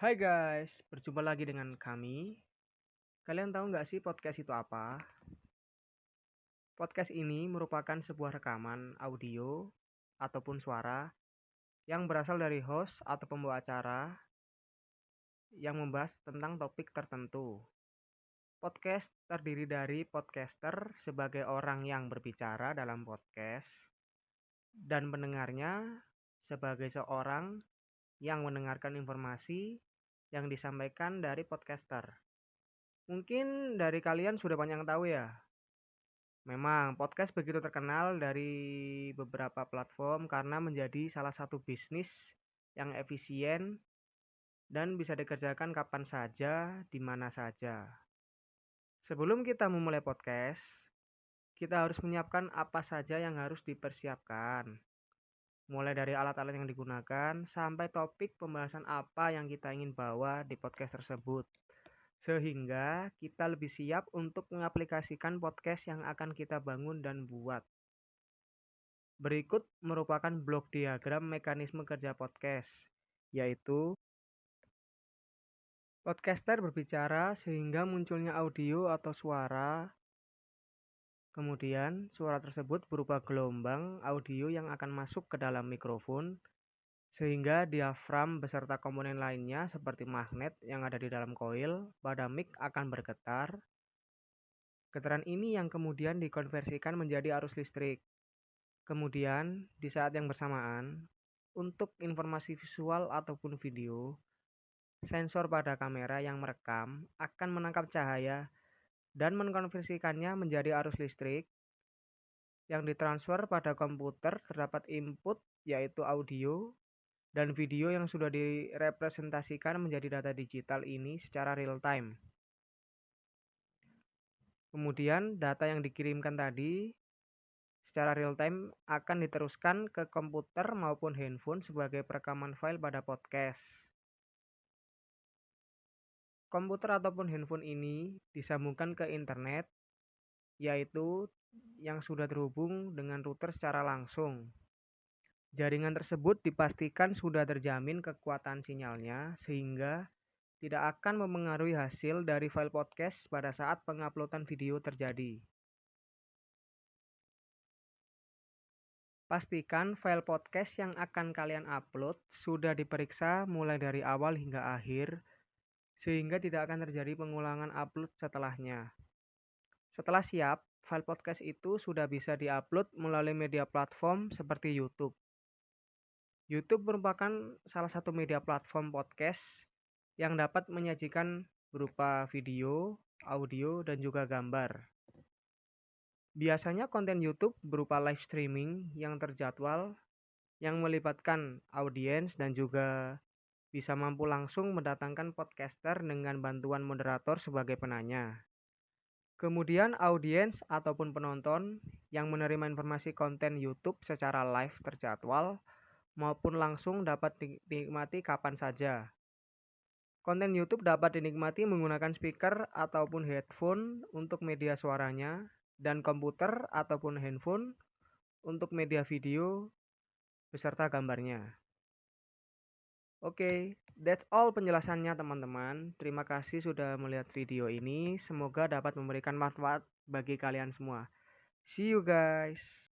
Hai guys, berjumpa lagi dengan kami. Kalian tahu nggak sih podcast itu apa? Podcast ini merupakan sebuah rekaman audio ataupun suara yang berasal dari host atau pembawa acara yang membahas tentang topik tertentu. Podcast terdiri dari podcaster sebagai orang yang berbicara dalam podcast dan pendengarnya sebagai seorang yang mendengarkan informasi yang disampaikan dari podcaster. Mungkin dari kalian sudah banyak yang tahu ya. Memang podcast begitu terkenal dari beberapa platform karena menjadi salah satu bisnis yang efisien dan bisa dikerjakan kapan saja, di mana saja. Sebelum kita memulai podcast, kita harus menyiapkan apa saja yang harus dipersiapkan. Mulai dari alat-alat yang digunakan sampai topik pembahasan apa yang kita ingin bawa di podcast tersebut. Sehingga kita lebih siap untuk mengaplikasikan podcast yang akan kita bangun dan buat. Berikut merupakan blok diagram mekanisme kerja podcast, yaitu podcaster berbicara sehingga munculnya audio atau suara, kemudian suara tersebut berupa gelombang audio yang akan masuk ke dalam mikrofon, sehingga diafram beserta komponen lainnya seperti magnet yang ada di dalam koil pada mic akan bergetar. Getaran ini yang kemudian dikonversikan menjadi arus listrik. Kemudian, di saat yang bersamaan, untuk informasi visual ataupun video, sensor pada kamera yang merekam akan menangkap cahaya dan mengkonversikannya menjadi arus listrik yang ditransfer pada komputer. Terdapat input yaitu audio dan video yang sudah direpresentasikan menjadi data digital ini secara real time. Kemudian data yang dikirimkan tadi secara real time akan diteruskan ke komputer maupun handphone sebagai perekaman file pada podcast. Komputer ataupun handphone ini disambungkan ke internet, yaitu yang sudah terhubung dengan router secara langsung. Jaringan tersebut dipastikan sudah terjamin kekuatan sinyalnya sehingga tidak akan memengaruhi hasil dari file podcast pada saat penguploadan video terjadi. Pastikan file podcast yang akan kalian upload sudah diperiksa mulai dari awal hingga akhir, sehingga tidak akan terjadi pengulangan upload setelahnya. Setelah siap, file podcast itu sudah bisa diupload melalui media platform seperti YouTube. YouTube merupakan salah satu media platform podcast yang dapat menyajikan berupa video, audio, dan juga gambar. Biasanya konten YouTube berupa live streaming yang terjadwal, yang melibatkan audiens dan juga bisa mampu langsung mendatangkan podcaster dengan bantuan moderator sebagai penanya. Kemudian audiens ataupun penonton yang menerima informasi konten YouTube secara live terjadwal maupun langsung dapat dinikmati kapan saja. Konten YouTube dapat dinikmati menggunakan speaker ataupun headphone untuk media suaranya dan komputer ataupun handphone untuk media video beserta gambarnya. Oke, that's all penjelasannya teman-teman. Terima kasih sudah melihat video ini. Semoga dapat memberikan manfaat bagi kalian semua. See you guys.